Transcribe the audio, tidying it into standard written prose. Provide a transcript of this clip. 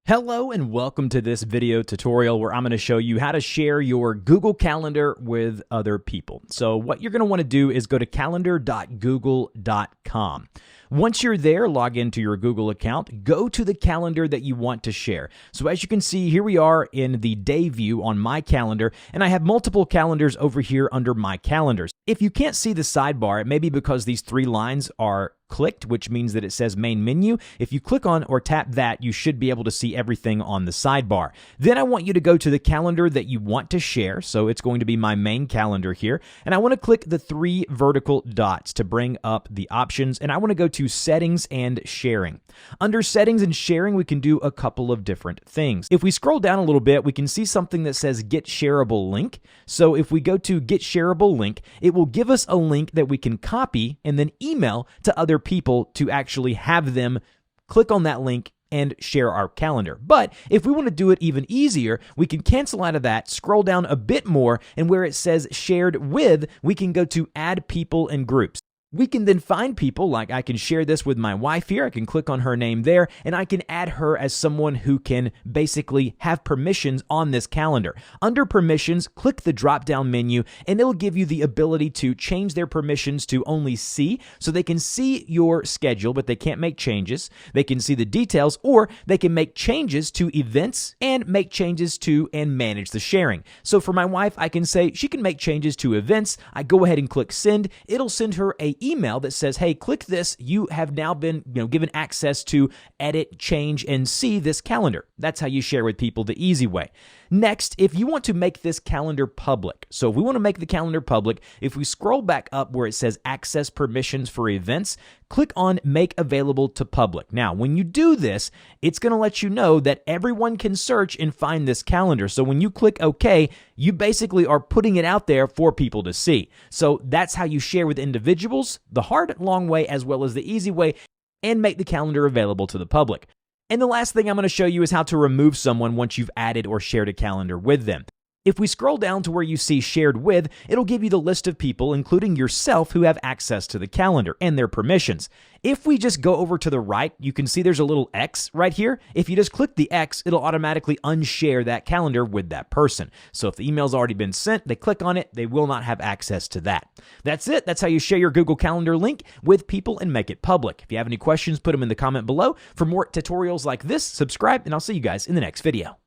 Hello and welcome to this video tutorial where I'm going to show you how to share your Google Calendar with other people. So what you're going to want to do is go to calendar.google.com. Once you're there, log into your Google account, go to the calendar that you want to share. So as you can see, here we are in the day view on my calendar, and I have multiple calendars over here under my calendars. If you can't see the sidebar, it may be because these three lines are clicked, which means that it says main menu. If you click on or tap that, you should be able to see everything on the sidebar. Then I want you to go to the calendar that you want to share. So it's going to be my main calendar here. And I want to click the three vertical dots to bring up the options. And I want to go to settings and sharing. Under settings and sharing, we can do a couple of different things. If we scroll down a little bit, we can see something that says get shareable link. So if we go to get shareable link, it will give us a link that we can copy and then email to other people to actually have them click on that link and share our calendar. But if we want to do it even easier, we can cancel out of that, scroll down a bit more, and where it says shared with, we can go to add people and groups. We can then find people, like I can share this with my wife here. I can click on her name there, and I can add her as someone who can basically have permissions on this calendar. Under permissions, click the drop-down menu, and it'll give you the ability to change their permissions to only see, so they can see your schedule, but they can't make changes. They can see the details, or they can make changes to events and make changes to and manage the sharing. So for my wife, I can say she can make changes to events. I go ahead and click send. It'll send her a email that says, hey, click this. You have now been given access to edit, change, and see this calendar. That's how you share with people the easy way. Next, if you want to make this calendar public, so if we want to make the calendar public, if we scroll back up where it says access permissions for events, click on make available to public. Now, when you do this, it's going to let you know that everyone can search and find this calendar. So when you click OK, you basically are putting it out there for people to see. So that's how you share with individuals, the hard, long way, as well as the easy way, and make the calendar available to the public. And the last thing I'm going to show you is how to remove someone once you've added or shared a calendar with them. If we scroll down to where you see shared with, it'll give you the list of people, including yourself, who have access to the calendar and their permissions. If we just go over to the right, you can see there's a little X right here. If you just click the X, it'll automatically unshare that calendar with that person. So if the email's already been sent, they click on it, they will not have access to that. That's it. That's how you share your Google Calendar link with people and make it public. If you have any questions, put them in the comment below. For more tutorials like this, subscribe, and I'll see you guys in the next video.